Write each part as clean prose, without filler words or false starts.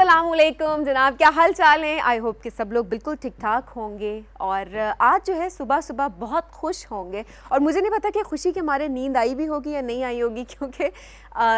अस्सलामुअलैकुम जनाब, क्या हाल चाल है। आई होप कि सब लोग बिल्कुल ठीक ठाक होंगे और आज जो है सुबह सुबह बहुत खुश होंगे। और मुझे नहीं पता कि खुशी के मारे नींद आई भी होगी या नहीं आई होगी, क्योंकि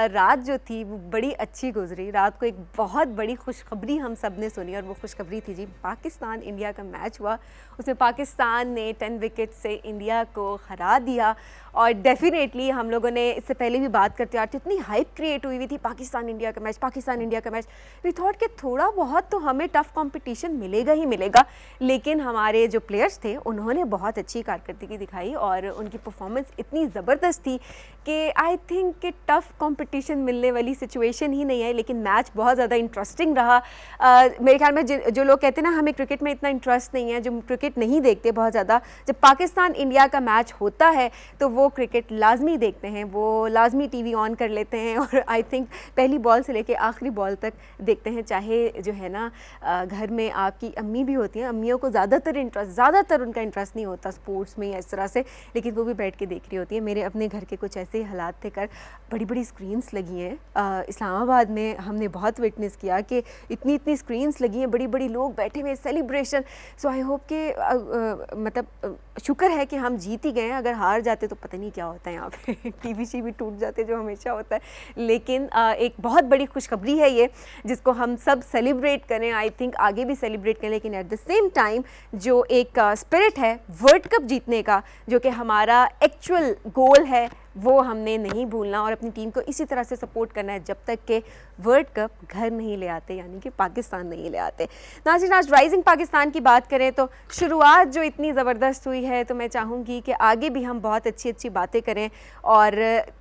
रात जो थी वो बड़ी अच्छी गुजरी। रात को एक बहुत बड़ी खुशखबरी हम सब ने सुनी और वो खुशखबरी थी जी, पाकिस्तान इंडिया का मैच हुआ। उसमें पाकिस्तान ने 10 विकेट से इंडिया को हरा दिया और डेफिनेटली हम लोगों ने इससे पहले भी बात करते आ रहे थे, इतनी हाइप क्रिएट हुई थी पाकिस्तान इंडिया का मैच, पाकिस्तान इंडिया का मैच। वी थॉट कि थोड़ा बहुत तो हमें टफ कंपटीशन मिलेगा ही मिलेगा, लेकिन हमारे जो प्लेयर्स थे उन्होंने बहुत अच्छी कारकर्दगी दिखाई और उनकी परफॉर्मेंस इतनी ज़बरदस्त थी कि आई थिंक कि टफ कंपटीशन मिलने वाली सिचुएशन ही नहीं है। लेकिन मैच बहुत ज़्यादा इंटरेस्टिंग रहा। मेरे ख्याल में जो लोग कहते हैं ना हमें क्रिकेट में इतना इंटरेस्ट नहीं है, जो क्रिकेट नहीं देखते बहुत ज़्यादा, जब पाकिस्तान इंडिया का मैच होता है तो वो क्रिकेट लाजमी देखते हैं, वो लाजमी टीवी ऑन कर लेते हैं और आई थिंक पहली बॉल से लेके आखिरी बॉल तक देखते हैं। चाहे जो है ना घर में आपकी अम्मी भी होती हैं, अम्मियों को ज़्यादातर उनका इंटरेस्ट नहीं होता स्पोर्ट्स में या इस तरह से, लेकिन वो भी बैठ के देख रही होती है। मेरे अपने घर के कुछ ऐसे हालात थे कर, बड़ी बड़ी स्क्रीन्स लगी हैं इस्लामाबाद में, हमने बहुत विटनेस किया कि इतनी स्क्रीन्स लगी हैं, बड़ी बड़ी लोग बैठे हुए, सेलिब्रेशन। सो आई होप कि मतलब शुक्र है कि हम जीत ही गए हैं। अगर हार जाते तो पता नहीं क्या होता है यहाँ पे टीवी टूट जाते जो हमेशा होता है। लेकिन एक बहुत बड़ी खुशखबरी है ये, जिसको हम सब सेलिब्रेट करें, आई थिंक आगे भी सेलिब्रेट करें। लेकिन एट द सेम टाइम जो एक स्पिरिट है वर्ल्ड कप जीतने का, जो कि हमारा एक्चुअल गोल है, वो हमने नहीं भूलना और अपनी टीम को इसी तरह से सपोर्ट करना है जब तक कि वर्ल्ड कप घर नहीं ले आते, यानी कि पाकिस्तान नहीं ले आते। नाज़रीन, आज राइजिंग पाकिस्तान की बात करें तो शुरुआत जो इतनी ज़बरदस्त हुई है, तो मैं चाहूँगी कि आगे भी हम बहुत अच्छी बातें करें। और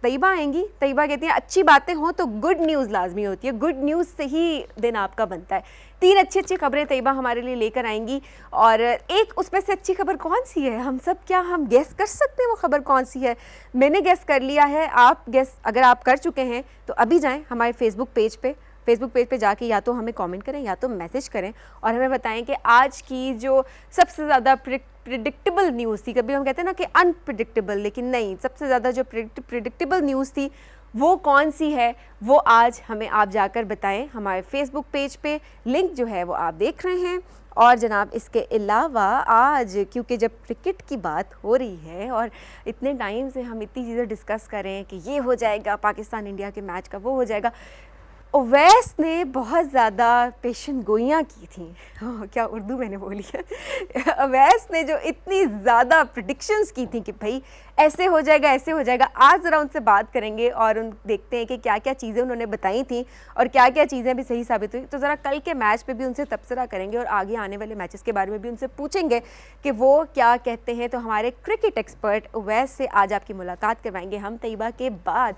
तैयबा आएंगी, तैयबा कहती हैं अच्छी बातें हों तो गुड न्यूज़ लाजमी होती है, गुड न्यूज़ से ही दिन आपका बनता है। 3 अच्छी खबरें तैयबा हमारे लिए लेकर आएंगी और एक उसमें से अच्छी खबर कौन सी है, हम गेस कर सकते हैं वो खबर कौन सी है। मैंने गेस कर लिया है, आप गेस अगर आप कर चुके हैं तो अभी जाएं हमारे फेसबुक पेज पे जाके या तो हमें कमेंट करें या तो मैसेज करें और हमें बताएं कि आज की जो सबसे ज़्यादा प्रिडिक्टेबल न्यूज़ थी, कभी हम कहते हैं ना कि अनप्रिडिक्टेबल, लेकिन नहीं, सबसे ज़्यादा जो प्रिडिक्टेबल न्यूज़ थी वो कौन सी है, वो आज हमें आप जाकर बताएं हमारे फेसबुक पेज पे। लिंक जो है वो आप देख रहे हैं। और जनाब इसके अलावा आज क्योंकि जब क्रिकेट की बात हो रही है और इतने टाइम से हम इतनी चीज़ें डिस्कस कर रहे हैं कि ये हो जाएगा पाकिस्तान इंडिया के मैच का, वो हो जाएगा, ओवैस ने बहुत ज़्यादा पेशन गोइयाँ की थी। क्या उर्दू मैंने बोली है ओवैस ने जो इतनी ज़्यादा प्रेडिक्शंस की थी कि भाई ऐसे हो जाएगा। आज ज़रा उनसे बात करेंगे और उन देखते हैं कि क्या क्या चीज़ें उन्होंने बताई थी और क्या क्या चीज़ें भी सही साबित हुई। तो ज़रा कल के मैच पे भी उनसे तबसरा करेंगे और आगे आने वाले मैचेस के बारे में भी उनसे पूछेंगे कि वो क्या कहते हैं। तो हमारे क्रिकेट एक्सपर्ट ओवैस से आज आपकी मुलाकात करवाएंगे हम तैयबा के बाद।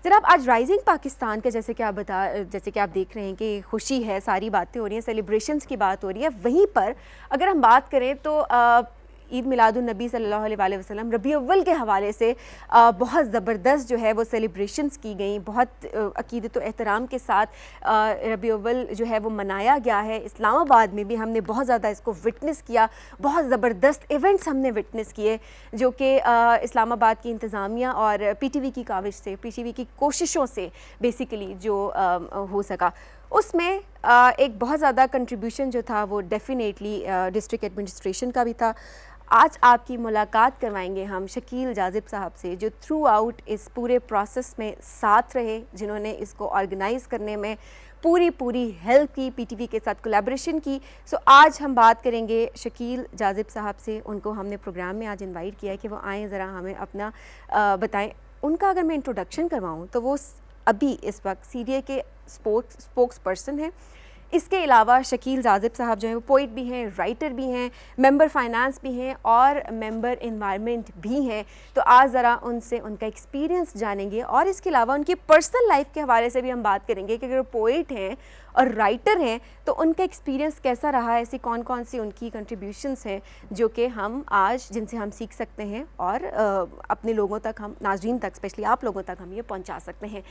जनाब, आज राइजिंग पाकिस्तान के जैसे कि आप देख रहे हैं कि खुशी है, सारी बातें हो रही हैं, सेलिब्रेशंस की बात हो रही है। वहीं पर अगर हम बात करें तो ईद मिलादुन्नबी सल्लल्लाहु अलैहि वसल्लम रबी अव्वल के हवाले से बहुत ज़बरदस्त जो है वो सेलिब्रेशंस की गई, बहुत अकीदत व एहतराम के साथ रबी अव्वल जो है वो मनाया गया है। इस्लामाबाद में भी हमने बहुत ज़्यादा इसको विटनेस किया, बहुत ज़बरदस्त इवेंट्स हमने विटनेस किए जो कि इस्लामाबाद की इंतज़ामिया और PTV की काविश से, PTV की कोशिशों से बेसिकली जो हो सका, उसमें एक बहुत ज़्यादा कंट्रीब्यूशन जो था वो डेफिनेटली डिस्ट्रिक्ट एडमिनिस्ट्रेशन का भी था। आज आपकी मुलाकात करवाएंगे हम शकील जाजिब साहब से, जो थ्रू आउट इस पूरे प्रोसेस में साथ रहे, जिन्होंने इसको ऑर्गेनाइज़ करने में पूरी हेल्प की, PTV के साथ कोलैबोरेशन की। सो आज हम बात करेंगे शकील जाजिब साहब से। उनको हमने प्रोग्राम में आज इनवाइट किया है कि वो आएँ, ज़रा हमें अपना बताएं। उनका अगर मैं इंट्रोडक्शन करवाऊँ तो वो अभी इस वक्त CDA के स्पोक्स पर्सन हैं। इसके अलावा शकील जाजिब साहब जो हैं वो पोइट भी हैं, राइटर भी हैं, मेंबर फाइनेंस भी हैं और मेंबर इन्वायरमेंट भी हैं। तो आज ज़रा उनसे उनका एक्सपीरियंस जानेंगे और इसके अलावा उनकी पर्सनल लाइफ के हवाले से भी हम बात करेंगे कि अगर वो पोइट हैं और राइटर हैं तो उनका एक्सपीरियंस कैसा रहा है, ऐसी कौन सी उनकी कंट्रीब्यूशंस हैं जो कि हम आज जिनसे हम सीख सकते हैं और अपने लोगों तक, हम नाज़रीन तक, स्पेशली आप लोगों तक हम ये पहुँचा सकते हैं।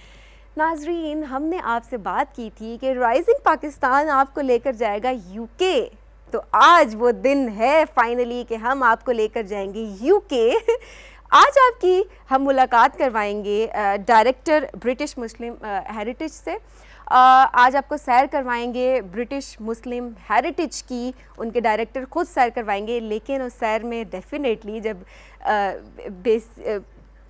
नाज़रीन, हमने आपसे बात की थी कि राइजिंग पाकिस्तान आपको लेकर जाएगा UK, तो आज वो दिन है फाइनली कि हम आपको लेकर जाएंगे UK। आज आपकी हम मुलाकात करवाएंगे डायरेक्टर ब्रिटिश मुस्लिम हेरिटेज से आज आपको सैर करवाएंगे ब्रिटिश मुस्लिम हेरिटेज की, उनके डायरेक्टर खुद सैर करवाएंगे, लेकिन उस सैर में डेफिनेटली जब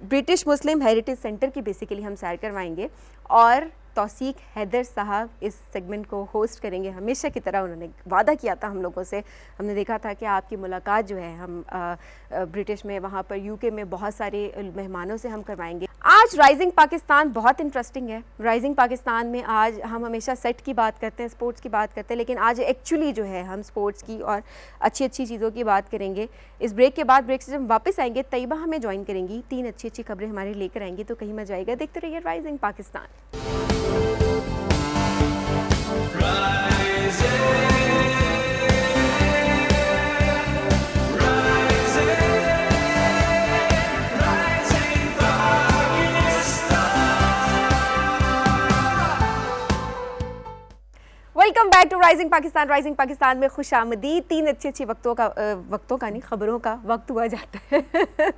ब्रिटिश मुस्लिम हेरिटेज सेंटर की बेसिकली हम सैर करवाएंगे और तौसीक हैदर साहब इस सेगमेंट को होस्ट करेंगे। हमेशा की तरह उन्होंने वादा किया था हम लोगों से, हमने देखा था कि आपकी मुलाकात जो है हम ब्रिटिश में, वहाँ पर यूके में बहुत सारे मेहमानों से हम करवाएंगे। आज राइजिंग पाकिस्तान बहुत इंटरेस्टिंग है। राइजिंग पाकिस्तान में आज हम हमेशा सेट की बात करते हैं, स्पोर्ट्स की बात करते हैं, लेकिन आज एक्चुअली जो है हम स्पोर्ट्स की और अच्छी अच्छी चीज़ों की बात करेंगे। इस ब्रेक के बाद, ब्रेक से जब वापस आएंगे, तैयबा हमें ज्वाइन करेंगी, 3 अच्छी अच्छी खबरें हमारे लेकर आएंगी, तो कहीं मजा आएगा। देखते रहिए rising Pakistan. Welcome back to rising Pakistan. Rising Pakistan में खुशामदीद। 3 अच्छी अच्छी वक्तों का नहीं, खबरों का वक्त हुआ जाता है।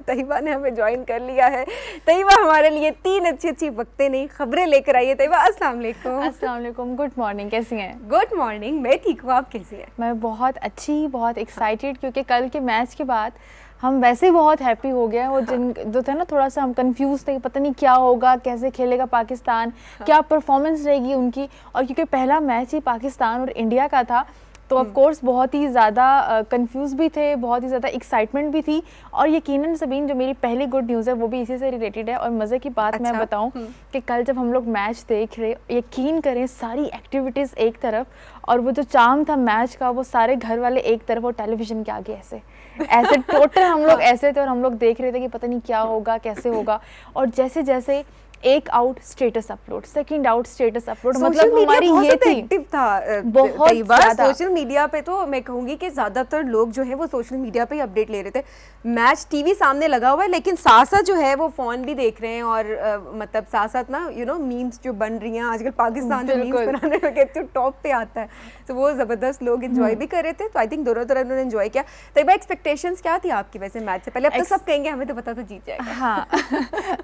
तैयबा ने हमें ज्वाइन कर लिया है। तैयबा हमारे लिए 3 अच्छी अच्छी वक्तें नहीं, खबरें लेकर आई है। तैयबा अस्सलाम वालेकुम। अस्सलाम वालेकुम, गुड मॉर्निंग, कैसी हैं? गुड मॉर्निंग, मैं ठीक हूँ, आप कैसी हैं? मैं बहुत अच्छी, बहुत एक्साइटेड, क्योंकि कल के मैच के बाद हम वैसे ही बहुत हैप्पी हो गए। वो जो थे ना, थोड़ा सा हम कंफ्यूज थे, पता नहीं क्या होगा, कैसे खेलेगा पाकिस्तान, क्या परफॉर्मेंस रहेगी उनकी। और क्योंकि पहला मैच ही पाकिस्तान और इंडिया का था, तो ऑफ कोर्स बहुत ही ज़्यादा कंफ्यूज भी थे, बहुत ही ज़्यादा एक्साइटमेंट भी थी। और यकीनन सबीन, जो मेरी पहली गुड न्यूज़ है वो भी इसी से रिलेटेड है। और मज़े की बात मैं बताऊं कि कल जब हम लोग मैच देख रहे, यकीन करें सारी एक्टिविटीज़ एक तरफ और वो जो चार्म था मैच का, वो सारे घर वाले एक तरफ और टेलीविज़न के आगे ऐसे टोटल हम लोग ऐसे थे और हम लोग देख रहे थे कि पता नहीं क्या होगा, कैसे होगा। और जैसे जैसे एक out status upload, second out status upload, मतलब हमारी ये थी एक्टिव था बहुत ज़्यादा सोशल मीडिया पे। तो मैं कहूँगी कि ज़्यादातर लोग जो है वो सोशल मीडिया पे ही अपडेट ले रहे थे। मैच टीवी सामने लगा हुआ है, लेकिन साथ साथ जो है वो फ़ोन भी देख रहे हैं और मतलब साथ साथ ना मीम्स जो बन रही हैं आजकल, पाकिस्तान में मीम्स बनाने में कहते हैं टॉप पे आता है, तो वो ज़बरदस्त लोग एंजॉय भी कर रहे थे। तो आई थिंक दोनों तरह उन्होंने एंजॉय किया। तैयबा, एक्सपेक्टेशंस क्या थी आपकी वैसे मैच से पहले? अब तो सब कहेंगे हमें तो पता, तो जीत जाएगा। हाँ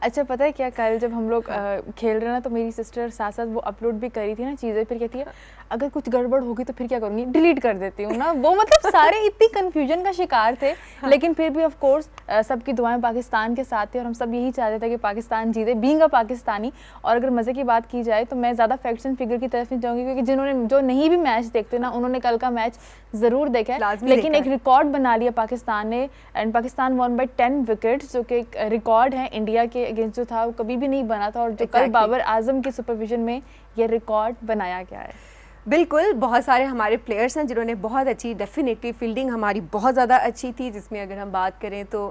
अच्छा, पता है क्या, कल जब हम लोग खेल रहे ना, तो मेरी सिस्टर साथ साथ वो अपलोड भी करी थी ना चीज़ें, फिर कहती है अगर कुछ गड़बड़ होगी तो फिर क्या करूँगी, डिलीट कर देती हूँ ना। वो मतलब सारे इतनी कन्फ्यूजन का शिकार थे। लेकिन फिर भी ऑफ कोर्स सबकी दुआएं पाकिस्तान के साथ थी और हम सब यही चाहते थे कि पाकिस्तान जीते, बीइंग अ पाकिस्तानी। और अगर मज़े की बात की जाए तो मैं ज़्यादा फैक्ट्स एंड फिगर की तरफ नहीं जाऊँगी, क्योंकि जो नहीं भी मैच देखते ना, उन्होंने कल का मैच ज़रूर देखा है। लेकिन एक रिकॉर्ड बना लिया पाकिस्तान ने, and Pakistan won by 10 wickets, जो कि एक रिकॉर्ड है इंडिया के अगेंस्ट जो था वो कभी भी नहीं बना था। और जो कल बाबर आजम के सुपरविजन में ये रिकॉर्ड बनाया गया है। बिल्कुल, बहुत सारे हमारे प्लेयर्स हैं जिन्होंने बहुत अच्छी, डेफिनेटली फील्डिंग हमारी बहुत ज़्यादा अच्छी थी, जिसमें अगर हम बात करें तो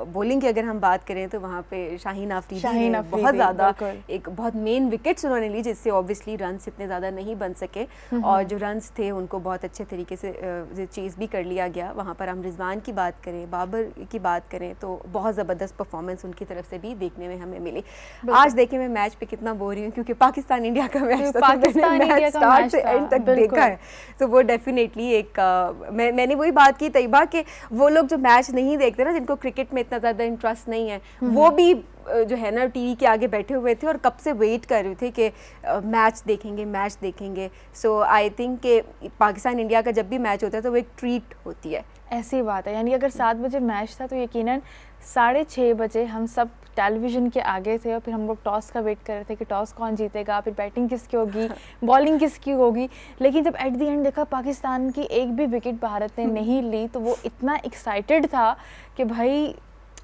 बॉलिंग की अगर हम बात करें तो वहाँ पे शाहीन अफरीदी ने बहुत ज़्यादा एक बहुत मेन विकेट्स उन्होंने ली, जिससे ऑब्वियसली रन्स इतने ज़्यादा नहीं बन सके। और जो रन्स थे उनको बहुत अच्छे तरीके से चेज़ भी कर लिया गया। वहाँ पर हम रिजवान की बात करें, बाबर की बात करें, तो बहुत ज़बरदस्त परफॉर्मेंस उनकी तरफ से भी देखने में हमें मिली। आज देखें मैं मैच पे कितना बोर रही हूँ, क्योंकि पाकिस्तान इंडिया का मैच था, एंड तक देखा है। तो वो डेफिनेटली एक मैंने वही बात की तैयबा कि वो लोग जो मैच नहीं देखते ना, जिनको क्रिकेट में इतना ज़्यादा इंटरेस्ट नहीं है, वो भी जो है ना टीवी के आगे बैठे हुए थे और कब से वेट कर रहे थे कि मैच देखेंगे। सो आई थिंक कि पाकिस्तान इंडिया का जब भी मैच होता है तो वो एक ट्रीट होती है। ऐसी बात है, यानी अगर 7 बजे मैच था तो यकीनन 6:30 बजे हम सब टेलीविज़न के आगे थे और फिर हम लोग टॉस का वेट कर रहे थे कि टॉस कौन जीतेगा, फिर बैटिंग किसकी होगी, बॉलिंग किसकी होगी। लेकिन जब एट द एंड देखा पाकिस्तान की एक भी विकेट भारत ने नहीं ली, तो वो इतना एक्साइटेड था कि भाई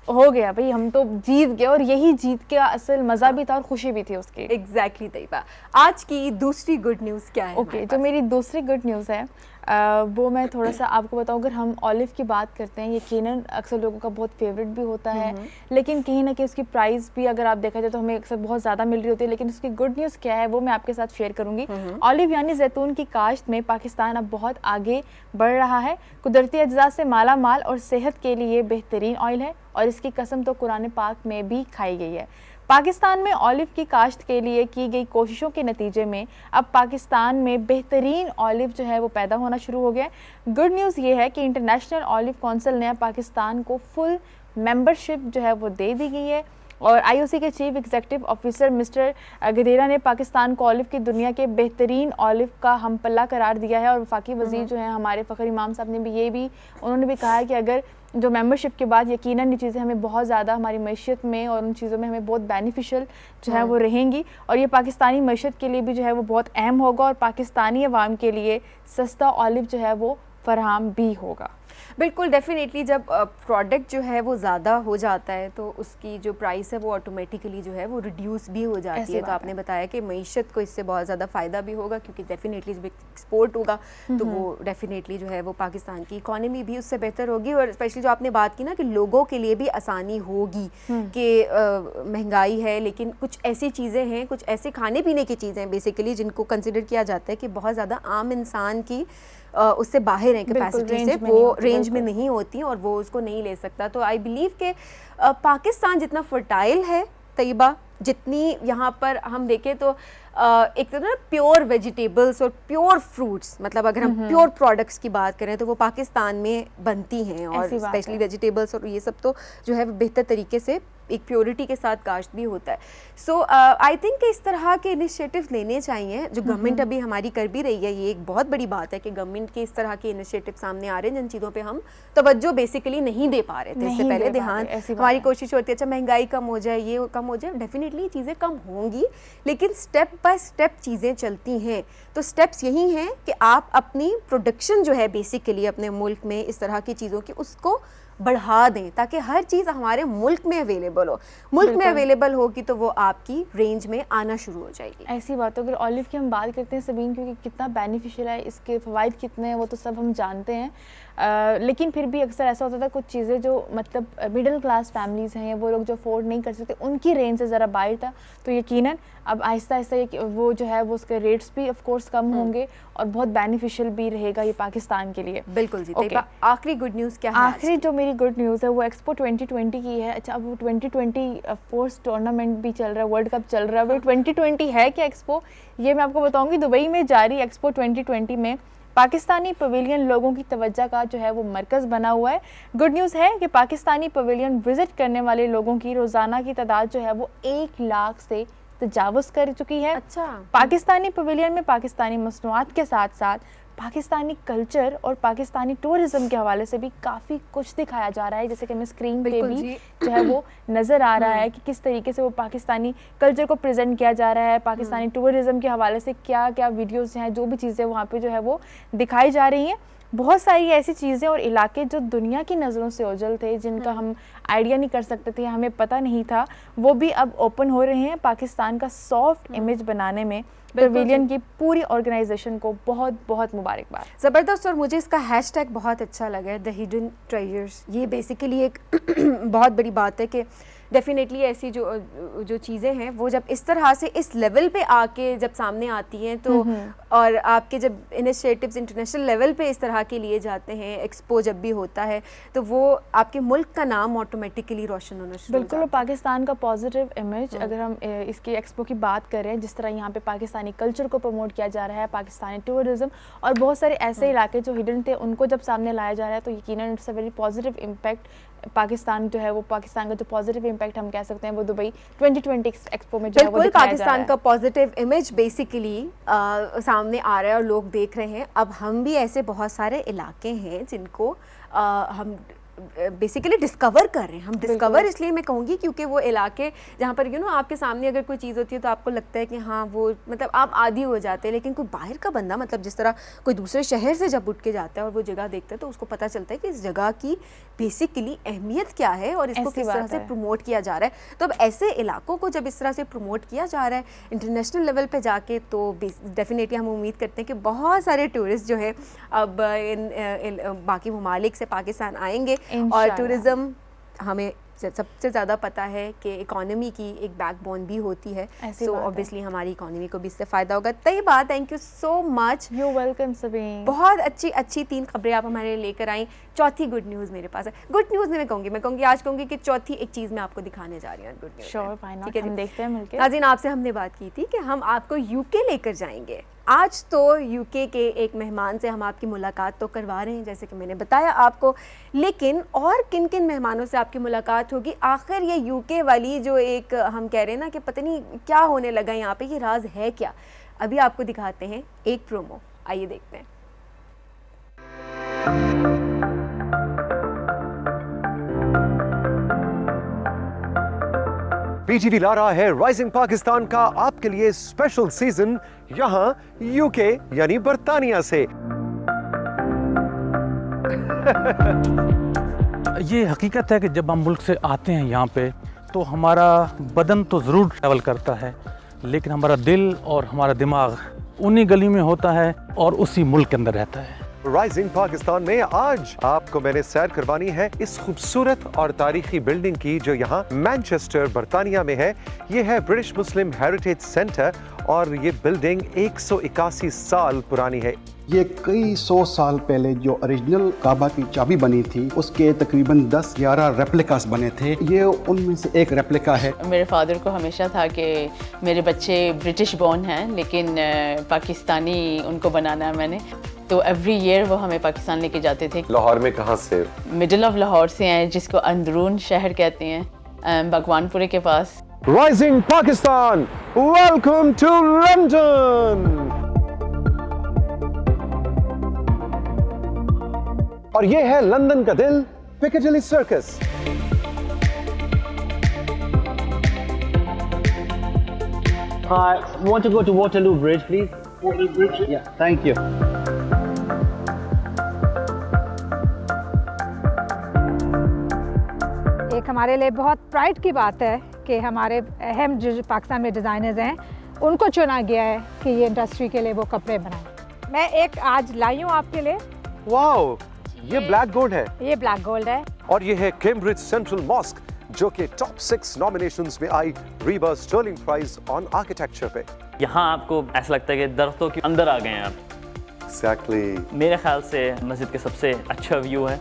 हो गया, भाई हम तो जीत गए। और यही जीत के असल मज़ा भी था और खुशी भी थी उसकी। एग्जैक्टली तैयबा, आज की दूसरी गुड न्यूज़ क्या है? ओके, जो मेरी दूसरी गुड न्यूज़ है वो मैं थोड़ा सा आपको बताऊँ। अगर हम ऑलिव की बात करते हैं, यकीनन अक्सर लोगों का बहुत फेवरेट भी होता है, लेकिन कहीं ना कहीं उसकी प्राइस भी अगर आप देखा जाए तो हमें अक्सर बहुत ज़्यादा मिल रही होती है। लेकिन उसकी गुड न्यूज़ क्या है वो मैं आपके साथ शेयर करूँगी। ऑलिव यानी जैतून की काश्त में पाकिस्तान अब बहुत आगे बढ़ रहा है। कुदरती अज्जा से माला माल और सेहत के लिए बेहतरीन ऑयल है और इसकी कसम तो कुरान पाक में भी खाई गई है। पाकिस्तान में ऑलिव की काश्त के लिए की गई कोशिशों के नतीजे में अब पाकिस्तान में बेहतरीन ऑलिव जो है वो पैदा होना शुरू हो गया है। गुड न्यूज़ ये है कि इंटरनेशनल ऑलिव काउंसिल ने पाकिस्तान को फुल मेंबरशिप जो है वो दे दी गई है। और आईओसी के चीफ एग्जीक्यूटिव ऑफिसर मिस्टर गदेरा ने पाकिस्तान को ऑलिव की दुनिया के बेहतरीन ऑलिव का हम पल्ला करार दिया है। और वफाकी वज़ीर जो है हमारे फ़खर इमाम साहब ने भी उन्होंने भी कहा है कि अगर जो मेंबरशिप के बाद यकीनन ये चीज़ें हमें बहुत ज़्यादा हमारी मैशियत में और उन चीज़ों में हमें बहुत बेनिफिशियल जो है वो रहेंगी, और ये पाकिस्तानी मैशियत के लिए भी जो है वो बहुत अहम होगा और पाकिस्तानी अवाम के लिए सस्ता ऑलिव जो है वो फराहम भी होगा। बिल्कुल, डेफिनेटली जब प्रोडक्ट जो है वो ज़्यादा हो जाता है तो उसकी जो प्राइस है वो ऑटोमेटिकली जो है वो रिड्यूस भी हो जाती है। तो आपने बताया कि मईशत को इससे बहुत ज़्यादा फ़ायदा भी होगा, क्योंकि डेफिनेटली जब एक्सपोर्ट होगा तो वो डेफिनेटली जो है वो पाकिस्तान की इकॉनमी भी उससे बेहतर होगी। और स्पेशली जो आपने बात की ना कि लोगों के लिए भी आसानी होगी कि महंगाई है, लेकिन कुछ ऐसी चीज़ें हैं, कुछ ऐसे खाने पीने की चीज़ें हैं बेसिकली जिनको कंसिडर किया जाता है कि बहुत ज़्यादा आम इंसान की उससे बाहर है कैपेसिटी से, वो रेंज में नहीं होती और वो उसको नहीं ले सकता। तो आई बिलीव कि पाकिस्तान जितना फर्टाइल है तैयबा, जितनी यहाँ पर हम देखें तो एक तरह प्योर वेजिटेबल्स और प्योर फ्रूट्स, मतलब अगर हम प्योर प्रोडक्ट्स की बात करें तो वो पाकिस्तान में बनती हैं, और स्पेशली वेजिटेबल्स और ये सब तो जो है बेहतर तरीके से एक प्योरिटी के साथ काश्त भी होता है। सो आई थिंक कि इस तरह के इनिशिएटिव लेने चाहिए जो गवर्नमेंट अभी हमारी कर भी रही है। ये एक बहुत बड़ी बात है कि गवर्नमेंट के इस तरह के इनिशिएटिव सामने आ रहे हैं जिन चीज़ों पे हम तवज्जो बेसिकली नहीं दे पा रहे थे इससे पहले। ध्यान हमारी कोशिश होती है अच्छा महंगाई कम हो जाए, ये कम हो जाए, डेफिनेटली चीज़ें कम होंगी, लेकिन स्टेप बाय स्टेप चीज़ें चलती हैं। तो स्टेप्स यही हैं कि आप अपनी प्रोडक्शन जो है बेसिकली अपने मुल्क में इस तरह की चीज़ों की उसको बढ़ा दें ताकि हर चीज़ हमारे मुल्क में अवेलेबल हो। मुल्क में अवेलेबल होगी तो वो आपकी रेंज में आना शुरू हो जाएगी। ऐसी बात हो, अगर ऑलिव की हम बात करते हैं सबीन, क्योंकि कितना बेनिफिशियल है, इसके फ़वाइद कितने हैं वो तो सब हम जानते हैं, लेकिन फिर भी अक्सर ऐसा होता था कुछ चीज़ें जो मतलब मिडिल क्लास फैमिलीज़ हैं या वो लोग जो अफोर्ड नहीं कर सकते उनकी रेंज से ज़रा बाहर था। तो यकीनन अब आहिस्ता आहिस्ता वो जो है वो उसके रेट्स भी ऑफ कोर्स कम होंगे और बहुत बेनिफिशियल भी रहेगा ये पाकिस्तान के लिए। बिल्कुल जी। आखिरी गुड न्यूज़ क्या है? आखिरी जो मेरी गुड न्यूज़ है वो एक्सपो 2020 की है। अच्छा, अब वो 2020 ऑफ कोर्स टूर्नामेंट भी चल रहा है, वर्ल्ड कप चल रहा है, वो 2020 है क्या एक्सपो, ये मैं आपको बताऊंगी। दुबई में जारी एक्सपो 2020 में पाकिस्तानी पवेलियन लोगों की तवज्जो का जो है वो मरकज़ बना हुआ है। गुड न्यूज़ है कि पाकिस्तानी पवेलियन विज़िट करने वाले लोगों की रोज़ाना की तादाद जो है वो 1 लाख से तजावुज़ कर चुकी है। अच्छा। पाकिस्तानी पवेलियन में पाकिस्तानी मसनूआत के साथ साथ पाकिस्तानी कल्चर और पाकिस्तानी टूरिज़्म के हवाले से भी काफ़ी कुछ दिखाया जा रहा है, जैसे कि हमें स्क्रीन पे भी जो है वो नज़र आ रहा है कि किस तरीके से वो पाकिस्तानी कल्चर को प्रेजेंट किया जा रहा है, पाकिस्तानी टूरिज़्म के हवाले से क्या क्या वीडियोज़ हैं, जो भी चीज़ें वहाँ पे जो है वो दिखाई जा रही हैं। बहुत सारी ऐसी चीज़ें और इलाके जो दुनिया की नज़रों से ओझल थे, जिनका हम आइडिया नहीं कर सकते थे, हमें पता नहीं था, वो भी अब ओपन हो रहे हैं। पाकिस्तान का सॉफ्ट इमेज बनाने में पवेलियन की पूरी ऑर्गेनाइजेशन को बहुत बहुत मुबारकबाद। ज़बरदस्त। और मुझे इसका हैशटैग बहुत अच्छा लगा है, द हिडन ट्रेजर्स। ये बेसिकली एक बहुत बड़ी बात है कि डेफिनेटली ऐसी जो चीज़ें हैं वो जब इस तरह से इस लेवल पे आके जब सामने आती हैं तो और आपके जब इनिशिएटिव्स इंटरनेशनल लेवल पे इस तरह के लिए जाते हैं, एक्सपो जब भी होता है तो वो आपके मुल्क का नाम ऑटोमेटिकली रोशन होना शुरू हो जाता है। बिल्कुल, पाकिस्तान का पॉजिटिव इमेज, अगर हम इसकी एक्सपो की बात करें, जिस तरह यहाँ पे पाकिस्तानी कल्चर को प्रमोट किया जा रहा है, पाकिस्तानी टूरिज़्म और बहुत सारे ऐसे इलाके जो हिडन थे उनको जब सामने लाया जा रहा है, तो यकीनन it's a very positive impact. Pakistan जो है वो पाकिस्तान का जो पॉजिटिव इम्पैक्ट हम कह सकते हैं वो दुबई 2020 एक्सपो में जो है वो दिखाया जा रहा है। पाकिस्तान का पॉजिटिव इमेज बेसिकली सामने आ रहा है और लोग देख रहे हैं। अब हम भी ऐसे बहुत सारे इलाके हैं जिनको हम बेसिकली डिस्कवर कर रहे हैं। हम डिस्कवर इसलिए मैं कहूँगी क्योंकि वो इलाके जहाँ पर आपके सामने अगर कोई चीज़ होती है तो आपको लगता है कि हाँ वो मतलब आप आदी हो जाते हैं, लेकिन कोई बाहर का बंदा मतलब जिस तरह कोई दूसरे शहर से जब उठ के जाता है और वो जगह देखता है तो उसको पता चलता है कि इस जगह की बेसिकली अहमियत क्या है और इसको किस तरह से प्रमोट किया जा रहा है। तो अब ऐसे इलाकों को जब इस तरह से प्रमोट किया जा रहा है इंटरनेशनल लेवल पे जाके, तो डेफिनेटली हम उम्मीद करते हैं कि बहुत सारे टूरिस्ट जो है अब इन बाकी ममालिक से पाकिस्तान आएंगे। और टूरिज़्म हमें सबसे ज़्यादा पता है कि इकोनॉमी की एक बैकबोन भी होती है, सो ऑब्वियसली हमारी इकोनॉमी को भी इससे फ़ायदा होगा। तय बात, thank you so much. You welcome Sabeen. बहुत अच्छी 3 खबरें आप हमारे लिए लेकर आई। चौथी गुड न्यूज़ मेरे पास है। गुड न्यूज़ नहीं मैं कहूँगी आज कहूँगी कि चौथी एक चीज़ मैं आपको दिखाने जा रही हूँ गुड न्यूज़। श्योर, फाइन, हम देखते हैं मिलके। नाज़रीन, आपसे हमने बात की थी कि हम आपको यूके लेकर जाएंगे। आज तो यूके के एक मेहमान से हम आपकी मुलाकात तो करवा रहे हैं, जैसे कि मैंने बताया आपको, लेकिन और किन किन मेहमानों से आपकी मुलाकात होगी? आखिर ये यूके वाली जो एक हम कह रहे हैं ना कि पता नहीं क्या होने लगा यहाँ पे, ये राज है क्या? अभी आपको दिखाते हैं एक प्रोमो, आइए देखते हैं। पीटीवी ला रहा है राइजिंग पाकिस्तान का आपके लिए स्पेशल सीजन, यहां यूके यानी बर्तानिया से। ये हकीकत है कि जब हम मुल्क से आते हैं यहाँ पे तो हमारा बदन तो ज़रूर ट्रैवल करता है, लेकिन हमारा दिल और हमारा दिमाग उन्हीं गली में होता है और उसी मुल्क के अंदर रहता है। राइजिंग पाकिस्तान में आज आपको मैंने सैर करवानी है इस खूबसूरत और तारीखी बिल्डिंग की जो यहाँ मैनचेस्टर बर्तानिया में है। ये है ब्रिटिश मुस्लिम हेरिटेज सेंटर और ये बिल्डिंग 181 साल पुरानी है। ये कई 100 साल पहले जो ओरिजिनल काबा की चाबी बनी थी उसके तकरीबन 10-11 रेप्लिकास बने थे, ये उनमें से एक रेप्लिका है। मेरे फादर को हमेशा था कि मेरे बच्चे ब्रिटिश बॉर्न हैं लेकिन पाकिस्तानी उनको बनाना है मैंने, तो एवरी ईयर वो हमें पाकिस्तान लेके जाते थे। लाहौर में कहाँ से? मिडिल ऑफ लाहौर से हैं, जिसको अंदरून शहर कहते हैं, भगवानपुरे के पास। Rising Pakistan, welcome to London. और ये है लंदन का दिल, Piccadilly Circus. Want to go to Waterloo Bridge, please? Waterloo Bridge? Yeah, thank you. एक हमारे लिए बहुत प्राइड की बात है कि हमारे अहम जो पाकिस्तान में डिज़ाइनर्स हैं उनको चुना गया है कि ये इंडस्ट्री के लिए वो कपड़े बनाएं। मैं एक आज लाई हूँ आपके लिए। वाओ, ये ब्लैक गोल्ड है। ये ब्लैक गोल्ड है। और ये है कैम्ब्रिज सेंट्रल मॉस्क जो कि टॉप 6 नॉमिनेशंस में आई RIBA Stirling prize on architecture पे। यहाँ आपको ऐसा लगता है कि दरख्तों के अंदर आ गए हैं आप। Exactly. मेरे ख्याल से मस्जिद के सबसे अच्छा व्यू है।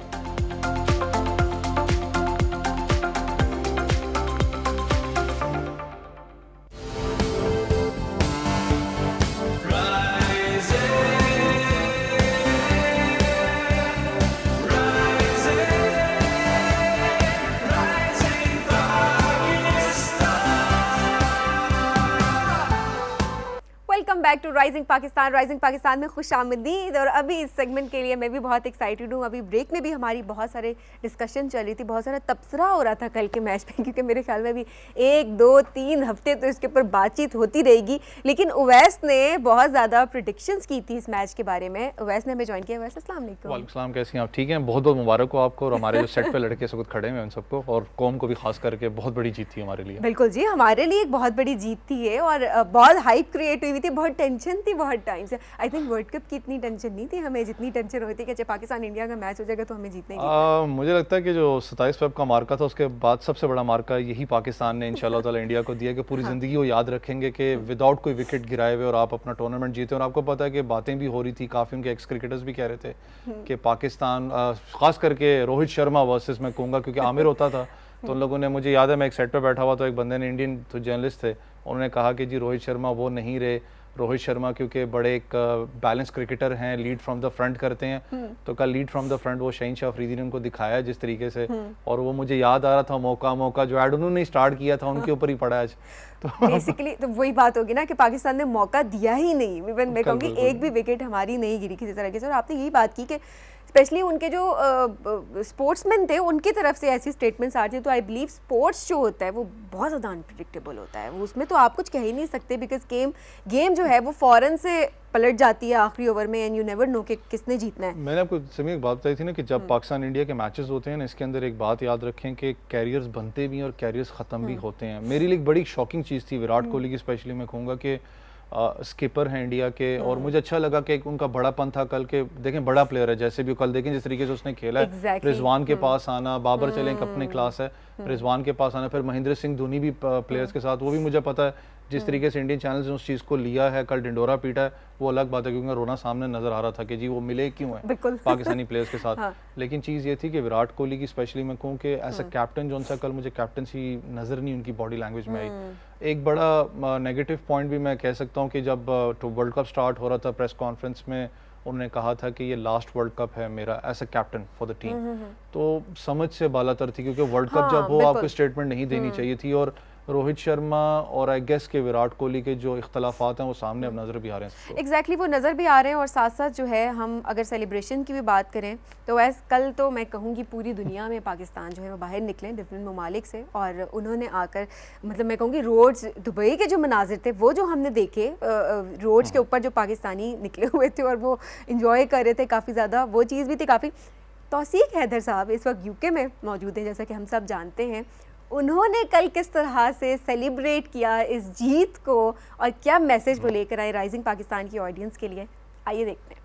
Welcome back to rising Pakistan. Rising Pakistan में खुश आमदीद। और अभी इस सेगमेंट के लिए मैं भी बहुत एक्साइटेड हूँ। अभी ब्रेक में भी हमारी बहुत सारे डिस्कशन चल रही थी, बहुत सारा तबसरा हो रहा था कल के मैच पे, क्योंकि मेरे ख्याल में अभी 1, 2, 3 हफ्ते तो इसके ऊपर बातचीत होती रहेगी। लेकिन उवैस ने बहुत ज़्यादा प्रेडिक्शंस की थी इस मैच के बारे में। उवैस ने हमें ज्वाइन किया। उवैस, अस्सलाम वालेकुम। वालेकुम सलाम, कैसी हैं आप? ठीक हैं, बहुत बहुत मुबारक हो आपको और हमारे जो सेट पे लड़के सब खड़े हैं उन सबको, और कौम को भी खास करके बहुत बड़ी जीत थी हमारे लिए। बिल्कुल जी, हमारे लिए एक बहुत बड़ी जीत थी ये, और बहुत हाइप क्रिएट हुई थी, बहुत टेंशन थी बहुत टाइम से। आई थिंक वर्ल्ड कप की इतनी टेंशन नहीं थी हमें जितनी टेंशन होती है कि पाकिस्तान इंडिया का मैच हो जाएगा तो हमें जीतना ही। मुझे लगता है कि जो 27 फेब का मार्का था उसके बाद सबसे बड़ा मार्का यही पाकिस्तान ने इंशाल्लाह ताला इंडिया को दिया कि पूरी ज़िंदगी वो याद रखेंगे कि विदाउट कोई विकेट गिराए हुए और आप अपना टूर्नामेंट जीते। और आपको पता है कि बातें भी हो रही थी, काफ़ी उनके एक्स क्रिकेटर्स भी कह रहे थे कि पाकिस्तान, खास करके रोहित शर्मा वर्सेस मैं कहूँगा, क्योंकि आमिर होता था तो उन लोगों ने, मुझे याद है मैं एक सेट पे बैठा हुआ तो एक बंदे ने, इंडियन तो जर्नलिस्ट थे, उन्होंने कहा कि जी रोहित शर्मा वो नहीं रहे। रोहित शर्मा क्योंकि बड़े एक बैलेंस क्रिकेटर हैं, लीड फ्रॉम द फ्रंट करते हैं, तो कल लीड फ्रॉम द फ्रंट वो शहीन शाह अफरीदी ने उनको दिखाया जिस तरीके से। और वो मुझे याद आ रहा था मौका जो ऐड उन्होंने स्टार्ट किया था उनके ऊपर ही पड़ा आज। तो बेसिकली तो वही बात होगी ना कि पाकिस्तान ने मौका दिया ही नहीं। इवन मैं कहूँगी एक भी विकेट हमारी नहीं गिरी किसी तरह से। और आपने यही बात की कि स्पेशली उनके जो स्पोर्ट्समैन थे उनकी तरफ से ऐसी स्टेटमेंट्स आ रही थी। तो आई बिलीव स्पोर्ट्स जो होता है वो बहुत ज़्यादा अनप्रिडिक्टेबल होता है, वो उसमें तो आप कुछ कह ही नहीं सकते, बिकॉज गेम जो है वो फ़ौरन से पलट जाती है आखिरी ओवर में, एंड यू नेवर नो कि किसने जीतना है। मैंने आपको समी एक बात बताई थी ना कि जब पाकिस्तान इंडिया के मैचेस होते हैं ना, इसके अंदर एक बात याद रखें कि कैरियर्स बनते भी हैं और कैरियर्स ख़त्म भी होते हैं। मेरे लिए एक बड़ी शॉकिंग चीज़ थी विराट कोहली की, स्पेशली मैं कहूँगा कि स्किपर हैं इंडिया के, और मुझे अच्छा लगा कि उनका बड़ापन था कल के। देखें बड़ा प्लेयर है, जैसे भी कल देखें जिस तरीके से उसने खेला है, रिजवान के पास आना, बाबर चले एक अपने क्लास है, रिजवान के पास आना, फिर महेंद्र सिंह धोनी भी प्लेयर्स के साथ, वो भी मुझे पता है जिस तरीके से इंडियन चैनल्स ने उस चीज़ को लिया है, कल ढिंडोरा पीटा है, वो अलग बात है क्योंकि रोना सामने नजर आ रहा था कि जी वो मिले क्यों है पाकिस्तानी प्लेयर्स के साथ। हाँ। लेकिन चीज़ ये थी कि विराट कोहली की स्पेशली मैं कहूँ कि एज अ कैप्टन जो सा कल मुझे कैप्टनसी नज़र नहीं उनकी बॉडी लैंग्वेज में आई। एक बड़ा नेगेटिव पॉइंट भी मैं कह सकता हूँ कि जब वर्ल्ड कप स्टार्ट हो रहा था प्रेस कॉन्फ्रेंस में उन्होंने कहा था कि ये लास्ट वर्ल्ड कप है मेरा as a captain for the team, तो समझ से बालातर थी क्योंकि वर्ल्ड कप जब हो आपको स्टेटमेंट नहीं देनी चाहिए थी। और रोहित शर्मा और आई गेस के विराट कोहली के जो इख्तलाफात हैं वो सामने अब नज़र भी आ रहे हैं। एग्जैक्टली वो नज़र भी आ रहे हैं। और साथ साथ जो है हम अगर सेलिब्रेशन की भी बात करें तो वैसे कल तो मैं कहूँगी पूरी दुनिया में पाकिस्तान जो है वो बाहर निकले डिफरेंट ममालिक से, और उन्होंने आकर मतलब मैं कहूँगी रोड्स दुबई के जो मनाजिर थे वो जो हमने देखे रोड्स के ऊपर जो पाकिस्तानी निकले हुए थे और वो इंजॉय कर रहे थे काफ़ी ज़्यादा, वो चीज़ भी थी काफ़ी। तौसीक हैदर साहब इस वक्त यूके में मौजूद हैं जैसा कि हम सब जानते हैं, उन्होंने कल किस तरह से सेलिब्रेट किया इस जीत को और क्या मैसेज वो लेकर आए राइजिंग पाकिस्तान की ऑडियंस के लिए, आइए देखते हैं।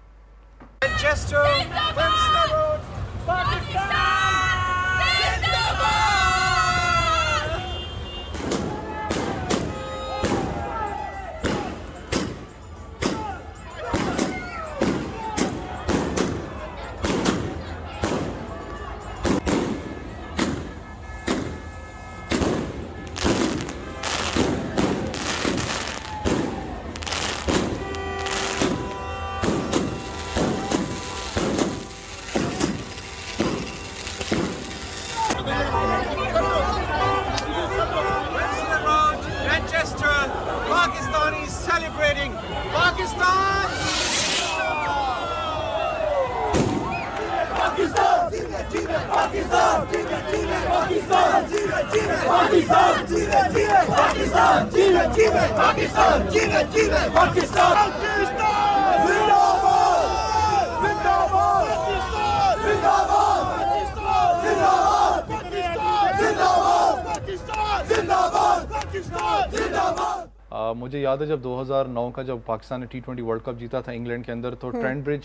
मुझे याद है जब 2009 का जब पाकिस्तान ने T20 वर्ल्ड कप जीता था इंग्लैंड के अंदर, तो ट्रेंट ब्रिज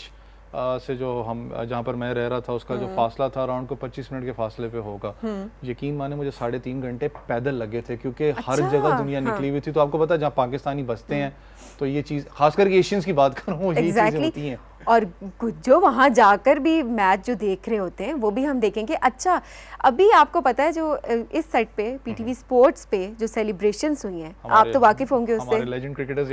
से जो हम जहाँ पर मैं रह रहा था उसका जो फासला था अराउंड को 25 मिनट के फासले पे होगा। यकीन माने मुझे 3.5 घंटे पैदल लगे थे क्योंकि हर जगह दुनिया निकली हुई थी। तो आपको पता है जहाँ पाकिस्तानी बसते हैं तो ये चीज़ खासकर एशियंस की बात करूँ ये चीज़ें होती हैं। और जो वहाँ जाकर भी मैच जो देख रहे होते हैं वो भी हम देखेंगे। अच्छा अभी आपको पता है जो इस सेट पे पीटीवी स्पोर्ट्स पे जो सेलिब्रेशंस हुई हैं, आप तो वाकिफ होंगे उससे,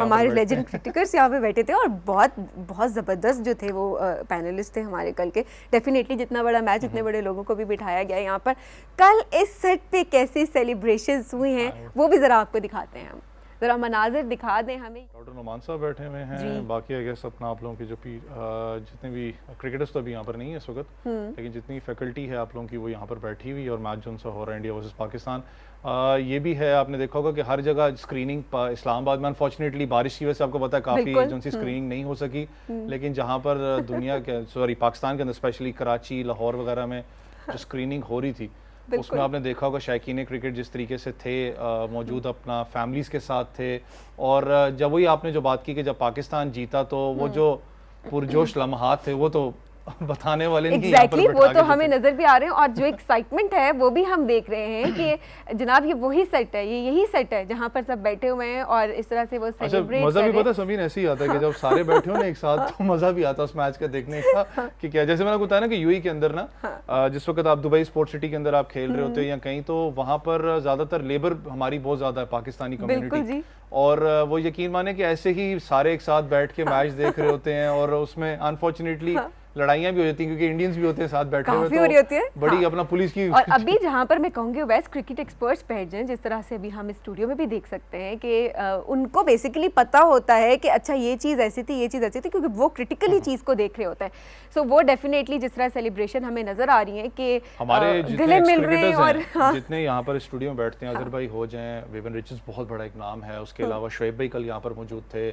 हमारे लेजेंड क्रिकेटर्स यहाँ पे बैठे थे और बहुत ज़बरदस्त जो थे वो पैनलिस्ट थे हमारे कल के। डेफिनेटली जितना बड़ा मैच इतने बड़े लोगों को भी बिठाया गया यहाँ पर। कल इस सेट पे कैसी सेलिब्रेशंस हुई हैं वो भी ज़रा आपको दिखाते हैं, हम ज़रा मनाजिर दिखा दें हमें। डॉक्टर नुमान साहब बैठे हुए हैं, बाकी आई गेस अपना आप लोगों की जो जितने भी क्रिकेटर्स तो अभी यहाँ पर नहीं है इस वक्त, लेकिन जितनी फैकल्टी है आप लोगों की वो यहाँ पर बैठी हुई और मैच जो उनसे हो रहा है इंडिया वर्सेस पाकिस्तान। ये भी है, आपने देखा होगा कि हर जगह स्क्रीनिंग इस्लामाबाद में अनफॉर्चुनेटली बारिश की वजह से आपको पता है काफ़ी जो सी स्क्रीनिंग नहीं हो सकी, लेकिन जहाँ पर दुनिया के पाकिस्तान के अंदर स्पेशली कराची लाहौर वगैरह में जो स्क्रीनिंग हो रही थी उसमें आपने देखा होगा शायकीन क्रिकेट जिस तरीके से थे मौजूद अपना फैमिलीज़ के साथ थे। और जब वही आपने जो बात की कि जब पाकिस्तान जीता तो वो जो पुरजोश लम्हात थे वो तो बताने वाले नहीं। एग्जैक्टली वो तो हमें नजर भी आ रहे हैं और जो एक्साइटमेंट है वो भी हम देख रहे हैं कि जनाब ये वही सेट है, ये यही सेट है जहाँ पर सब बैठे हुए हैं और इस तरह से वो सेलिब्रेट मजा भी पता समीन ऐसे ही आता है कि जब सारे बैठे हो ना एक साथ तो मजा भी आता है उस मैच का देखने का कि क्या, जैसे मैंने बताया ना कि यूएई के अंदर ना जिस वक्त आप दुबई स्पोर्ट्स सिटी के अंदर आप खेल रहे होते हो या कहीं, तो वहाँ पर ज्यादातर लेबर हमारी बहुत ज्यादा है पाकिस्तानी कम्युनिटी, और वो यकीन माने कि ऐसे ही सारे एक साथ बैठ के मैच देख रहे होते हैं और उसमें अनफॉर्चुनेटली लड़ाइयाँ भी हो जाती हैं क्योंकि इंडियंस भी होते हैं साथ बैठे हुए, तो हो रही होती है बड़ी अपना पुलिस की। और अभी जहाँ पर मैं कहूँगी वेस्ट क्रिकेट एक्सपर्ट्स बैठ जाएं, जिस तरह से अभी हम इस स्टूडियो में भी देख सकते हैं कि उनको बेसिकली पता होता है कि अच्छा ये चीज़ ऐसी थी, ये चीज़ ऐसी थी, क्योंकि वो क्रिटिकली चीज़ को देख रहे होते हैं। सो वो डेफिनेटली जिस तरह सेलिब्रेशन हमें नजर आ रही है कि हमारे गले मिल रहे हैं और जितने यहाँ पर स्टूडियो में बैठते हैं, अजहर भाई हो जाएं, विविन रिचर्ड्स बहुत बड़ा एक नाम है, उसके अलावा शुएब भाई कल यहाँ पर मौजूद थे,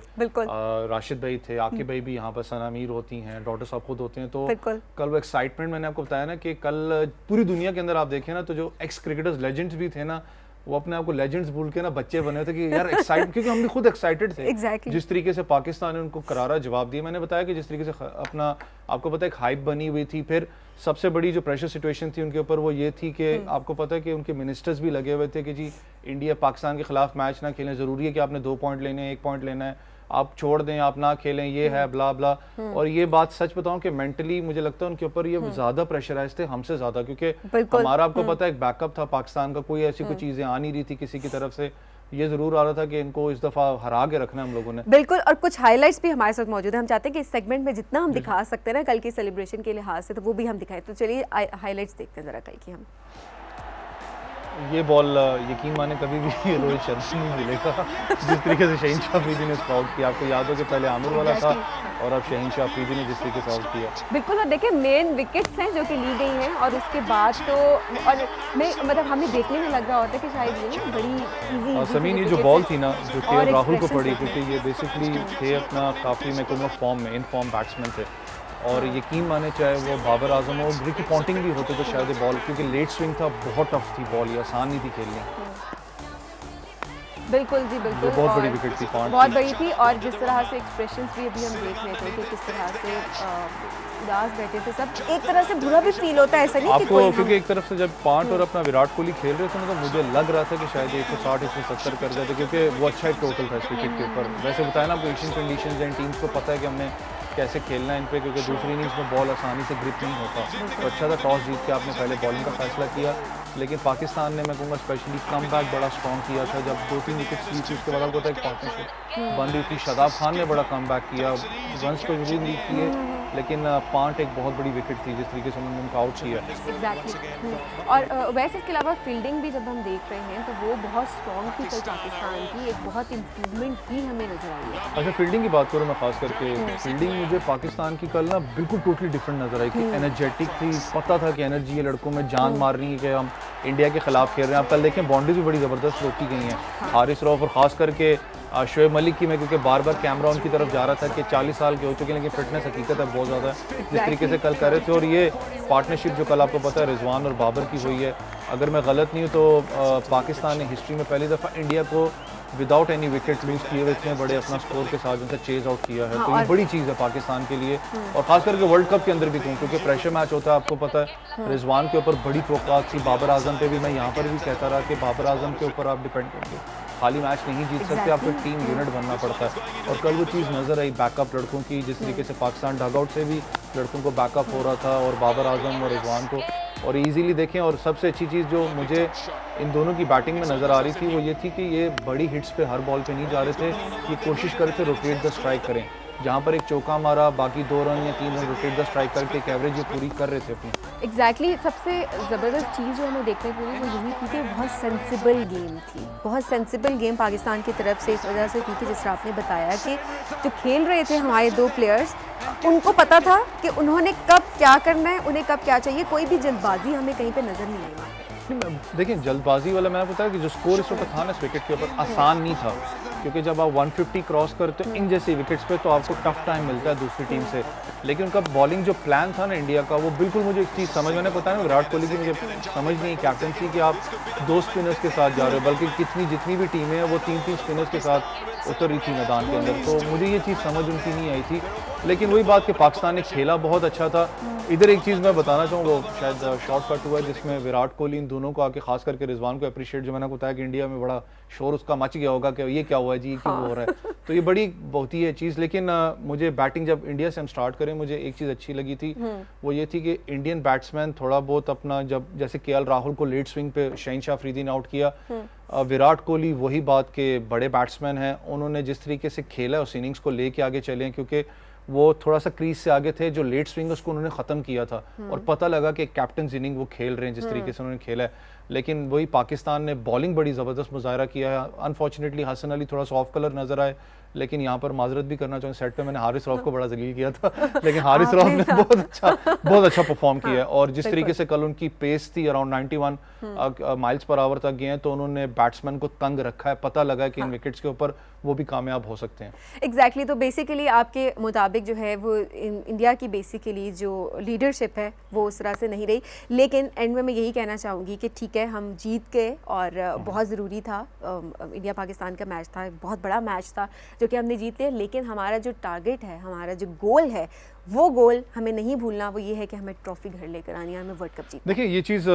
राशिद भाई थे, आकिब भाई भी यहाँ पर, सना मीर होती हैं, डॉक्टर साहब खुद होते हैं। तो कल वो एक्साइटमेंट मैंने आपको बताया ना कि कल पूरी दुनिया के अंदर आप देखें ना तो जो एक्स क्रिकेटर्स लेजेंड्स भी थे ना वो अपने आप को लेजेंड्स भूल के ना बच्चे बने थे कि यार एक्साइट, क्योंकि हम भी खुद एक्साइटेड थे जिस तरीके से पाकिस्तान ने उनको करारा जवाब दिया। मैंने बताया कि जिस तरीके से अपना आपको पता है एक हाइप बनी हुई थी, फिर सबसे बड़ी जो प्रेशर सिचुएशन थी उनके ऊपर वो ये थी कि आपको पता है कि उनके मिनिस्टर्स भी लगे हुए थे कि जी इंडिया पाकिस्तान के खिलाफ मैच ना खेलें, ज़रूरी है कि आपने 2 पॉइंट लेने हैं, 1 पॉइंट लेना है, आप छोड़ दें, आप ना खेलें, ये है ब्ला ब्ला। और ये बात सच बताऊं कि मेंटली मुझे लगता है उनके ऊपर ये ज़्यादा प्रेशराइज थे हमसे ज़्यादा, क्योंकि हमारा आपको पता है एक बैकअप था पाकिस्तान का, कोई ऐसी कोई चीज़ें आ नहीं रही थी किसी की तरफ से। ये जरूर आ रहा था कि इनको इस दफ़ा हरा के रखना हम लोगों ने। बिल्कुल, और कुछ हाइलाइट्स भी हमारे साथ मौजूद है। हम चाहते हैं कि इस सेगमेंट में जितना हम दिखा सकते हैं ना कल के सेलिब्रेशन के लिहाज से, तो वो भी हम दिखाएं। तो चलिए हाइलाइट्स देखते हैं ज़रा कल की हम। ये बॉल यकीन माने कभी भी रोहित शर्मा से नहीं मिलेगा, जिस तरीके से शहीन शाह अफरीदी ने इसको आउट किया। आपको याद हो कि पहले आमिर वाला था और अब शहीन शाह अफरीदी ने जिस तरीके से आउट किया। बिल्कुल, और देखिए मेन विकेट्स हैं जो कि ली गई हैं, और उसके बाद तो और मैं मतलब हमें देखने में लग रहा होता है कि शायद ये बड़ी इजी समीन ये जो बॉल थी ना जो के राहुल को पड़ी, क्योंकि ये बेसिकली थे अपना काफ़ी मैं कहूँगा फॉर्म में, इन फॉर्म बैट्समैन थे, और यकीन माने चाहे वो बाबर आजम हो, रिकी पॉन्टिंग भी होते तो शायद ये बॉल, क्योंकि लेट स्विंग था, बहुत टफ थी बॉल, ये आसान नहीं थी खेलनी। बिल्कुल जी बिल्कुल, बहुत बड़ी विकेट थी, बहुत बड़ी थी। और जिस तरह से एक्सप्रेशंस भी अभी हम देख रहे थे कि किस तरह से उदास बैठे थे सब, एक तरह से बुरा भी फील होता है, ऐसा नहीं आपको, क्योंकि एक तरफ से जब पांट और अपना विराट कोहली खेल रहे थे ना, तो मुझे लग रहा था कि शायद 160-170 कर जाते, क्योंकि वो अच्छा एक टोटल था इस विकेट के ऊपर। वैसे बताया ना, पोजीशन कंडीशंस एंड टीम्स को पता है कि हमने कैसे खेलना है इन पे, क्योंकि दूसरी इनिंग्स में बॉल आसानी से ग्रिप नहीं होता। तो अच्छा था टॉस जीत के आपने पहले बॉलिंग का फैसला किया, लेकिन पाकिस्तान ने मैं कहूँगा स्पेशली कम बैक बड़ा स्ट्रॉन्ग किया था। जब 2-3 विकेट्स ली थी उसके बाद आपको एक पार्टनरशिप बन रही थी, शादाब खान ने बड़ा कम बैक किया, रन्स तो जरूर नहीं किए, लेकिन पांट एक बहुत बड़ी विकेट थी जिस तरीके से उन्होंने उनको आउट किया। एग्जैक्टली। और वैसे इसके अलावा फील्डिंग भी जब हम देख रहे हैं तो वो बहुत स्ट्रॉन्ग थी कल पाकिस्तान की, एक बहुत इम्प्रूवमेंट भी हमें नजर आई है। अच्छा, फील्डिंग की बात करूँ मैं खास करके, फील्डिंग मुझे पाकिस्तान की कल ना बिल्कुल टोटली डिफरेंट नजर आई कि एनर्जेटिक थी, पता था कि एनर्जी है लड़कों में, जान मार रही है कि हम इंडिया के खिलाफ खेल रहे हैं। आप कल देखें बाउंड्रीज भी बड़ी ज़बरदस्त रोकी गई हैं, हारिस रऊफ और ख़ास करके शोएब मलिक की, मैं क्योंकि बार बार कैमरा उनकी तरफ जा रहा था कि 40 साल के हो चुके हैं लेकिन फिटनेस हकीकत है बहुत ज़्यादा है, जिस तरीके से कल कर रहे थे। और ये पार्टनरशिप जो कल आपको पता है रिजवान और बाबर की हुई है, अगर मैं गलत नहीं हूँ तो पाकिस्तान ने हिस्ट्री में पहली दफ़ा इंडिया को विदाउट एनी विकेट लूज किए हुए इतने बड़े अपना स्कोर के साथ उनसे चेज आउट किया है। तो ये बड़ी चीज़ है पाकिस्तान के लिए, और खास करके वर्ल्ड कप के अंदर भी कहूँ, क्योंकि प्रेशर मैच होता है आपको पता है। रिजवान के ऊपर बड़ी तवक्कुआत थी, बाबर आजम पे भी मैं यहाँ पर भी कहता रहा कि बाबर आजम के ऊपर आप डिपेंड करके खाली मैच नहीं जीत सकते, आपको टीम यूनिट बनना पड़ता है। और कल वो चीज़ नज़र आई बैकअप लड़कों की, जिस तरीके से पाकिस्तान डगआउट से भी लड़कों को बैकअप हो रहा था, और बाबर आजम और रिजवान को और इजीली देखें। और सबसे अच्छी चीज़ जो मुझे इन दोनों की बैटिंग में नज़र आ रही थी वो ये थी कि ये बड़ी हिट्स पे हर बॉल पे नहीं जा रहे थे, ये कोशिश कर रहे थे रोटेट द स्ट्राइक करें, जहाँ पर एक चौका मारा बाकी 2 रन या 3 रन रोटेट द स्ट्राइक करके एक एवरेज ये पूरी कर रहे थे अपनी। एग्जैक्टली सबसे ज़बरदस्त चीज़ जो हमें देखने को मिली वो यही थी कि बहुत सेंसिबल गेम थी, बहुत सेंसिबल गेम पाकिस्तान की तरफ से इस वजह से की थी, जिस तरह आपने बताया कि जो खेल रहे थे हमारे 2 प्लेयर्स, उनको पता था कि उन्होंने कब क्या करना है, उन्हें कब क्या चाहिए, कोई भी जल्दबाजी हमें कहीं पे नज़र नहीं आई। देखिए जल्दबाजी वाला मैं बताया कि जो स्कोर इस वक्त था ना इस विकेट के ऊपर आसान नहीं था, क्योंकि जब आप 150 क्रॉस करते हो इन जैसी विकेट्स पे तो आपको टफ टाइम मिलता है दूसरी टीम से। लेकिन उनका बॉलिंग जो प्लान था ना इंडिया का, वो बिल्कुल मुझे एक चीज़ समझ, मैंने बताया ना विराट कोहली की मुझे समझ नहीं कैप्टनसी कि आप 2 स्पिनर्स के साथ जा रहे हो, बल्कि जितनी भी टीमें हैं वो 3-3 स्पिनर्स के साथ उतर रही थी मैदान के अंदर। तो मुझे ये चीज़ समझ उनकी नहीं आई थी, लेकिन वही बात कि पाकिस्तान ने खेला बहुत अच्छा था। इधर एक चीज़ मैं बताना चाहूँ, वो शायद शॉर्ट कट हुआ है जिसमें विराट कोहली इन दोनों को आके खास करके रिजवान को अप्रिशिएट, जो मैंने बताया कि इंडिया में बड़ा शोर उसका मच गया होगा कि ये क्या हुआ है जी, क्यों हो रहा है, तो ये बड़ी बहुत ही है चीज़। लेकिन मुझे बैटिंग जब इंडिया से हम स्टार्ट करें, मुझे एक चीज़ अच्छी लगी थी, वो ये थी कि इंडियन बैट्समैन थोड़ा बहुत अपना, जब जैसे के राहुल को लेट स्विंग पे शहीन शाह अफरीदी ने आउट किया, विराट कोहली वही बात के बड़े बैट्समैन हैं, उन्होंने जिस तरीके से खेला उस इनिंग्स को लेके आगे चले, क्योंकि वो थोड़ा सा क्रीज से आगे थे, जो लेट स्विंग उसको उन्होंने ख़त्म किया था, और पता लगा कि कैप्टन इनिंग वो खेल रहे हैं जिस तरीके से उन्होंने खेला है। लेकिन वही पाकिस्तान ने बॉलिंग बड़ी ज़बरदस्त मुजाहरा किया है। अनफॉर्चुनेटली हसन अली थोड़ा सा ऑफ कलर नजर आए, लेकिन यहाँ पर माजरत भी करना चाहूँ, सेट पे मैंने हारिस रऊफ को बड़ा जलील किया था, लेकिन हारिस रऊफ ने बहुत अच्छा परफॉर्म किया है। और जिस तरीके से कल उनकी पेस थी अराउंड 91 माइल्स पर आवर तक गए हैं, तो उन्होंने बैट्समैन को तंग रखा है, पता लगा कि इन विकेट्स के ऊपर वो भी कामयाब हो सकते हैं। एग्जैक्टली तो बेसिकली आपके मुताबिक जो है वो इंडिया की बेसिकली जो लीडरशिप है वो उस तरह से नहीं रही, लेकिन एंड में मैं यही कहना चाहूँगी कि ठीक ठीक है हम जीत गए और बहुत ज़रूरी था, इंडिया पाकिस्तान का मैच था, बहुत बड़ा मैच था जो कि हमने जीत लिया, लेकिन हमारा जो टारगेट है, हमारा जो गोल है, वो गोल हमें नहीं भूलना, वो ये है कि हमें ट्रॉफी घर लेकर आनी है, हमें वर्ल्ड कप जीतना। देखिए ये चीज़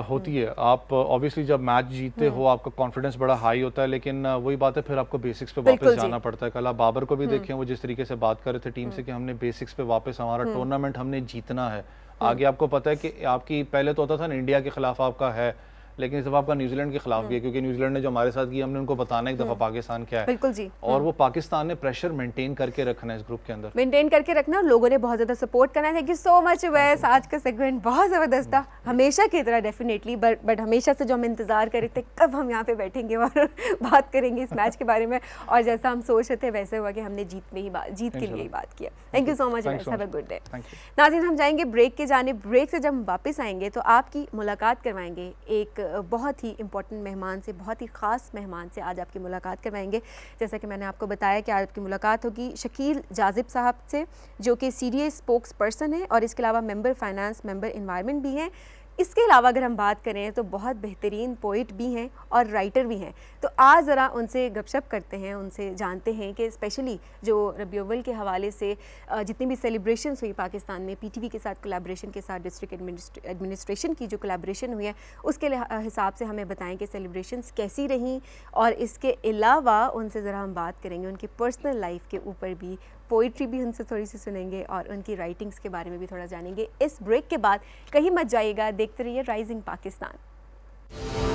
होती है, आप ऑब्वियसली जब मैच जीतते हो आपका कॉन्फिडेंस बड़ा हाई होता है, लेकिन वही बात है फिर आपको बेसिक्स पे वापस जाना पड़ता है। कल आप बाबर को भी देखें, वो जिस तरीके से बात कर रहे थे टीम से कि हमने बेसिक्स पे वापस, हमारा टूर्नामेंट हमने जीतना है। आगे आपको पता है कि आपकी पहले तो होता था ना इंडिया के खिलाफ आपका है, लेकिन इस दफ़ा आपका न्यूजीलैंड के खिलाफ भी है, क्योंकि न्यूजीलैंड ने जो हमारे साथ किया हमने उनको बताना एक दफ़ा पाकिस्तान क्या है। बिल्कुल जी। और वो पाकिस्तान ने प्रेशर मेंटेन करके रखना है इस ग्रुप के अंदर, मेंटेन करके रखना, और लोगों ने बहुत ज़्यादा सपोर्ट करना है। थैंक यू सो मच वैस, आज का सेगमेंट बहुत ज़बरदस्त था, हमेशा की तरह डेफिनेटली, बट हमेशा से जो हम इंतज़ार कर रहे थे कब हम यहाँ पे बैठेंगे और बात करेंगे इस मैच के बारे में, और जैसा हम सोच रहे थे वैसे हुआ कि हमने जीत के लिए ही बात किया। थैंक यू सो मच वैस, हैव अ गुड डे। नाज़रीन हम जाएंगे ब्रेक के जानिब, ब्रेक से जब हम वापस आएंगे तो आपकी मुलाकात करवाएंगे एक बहुत ही इंपॉर्टेंट मेहमान से, बहुत ही ख़ास मेहमान से आज आपकी मुलाकात करवाएंगे। जैसा कि मैंने आपको बताया कि आज आपकी मुलाकात होगी शकील जाजिब साहब से, जो कि CDA स्पोक्स पर्सन है और इसके अलावा मेंबर फाइनेंस, मेंबर इन्वायरमेंट भी हैं। इसके अलावा अगर हम बात करें तो बहुत बेहतरीन पोइट भी हैं और राइटर भी हैं। तो आज ज़रा उनसे गपशप करते हैं, उनसे जानते हैं कि स्पेशली जो रबीउल अव्वल के हवाले से जितनी भी सेलिब्रेशंस हुई पाकिस्तान में, PTV के साथ कोलैबोरेशन के साथ, डिस्ट्रिक्ट एडमिनिस्ट्रेशन की जो कोलैबोरेशन हुई है उसके हिसाब से हमें बताएं कि सेलिब्रेशंस कैसी रहीं, और इसके अलावा उनसे ज़रा हम बात करेंगे उनकी पर्सनल लाइफ के ऊपर भी, पोइट्री भी उनसे थोड़ी सी सुनेंगे और उनकी राइटिंग्स के बारे में भी थोड़ा जानेंगे। इस ब्रेक के बाद कहीं मत जाइएगा, देखते रहिए राइजिंग पाकिस्तान।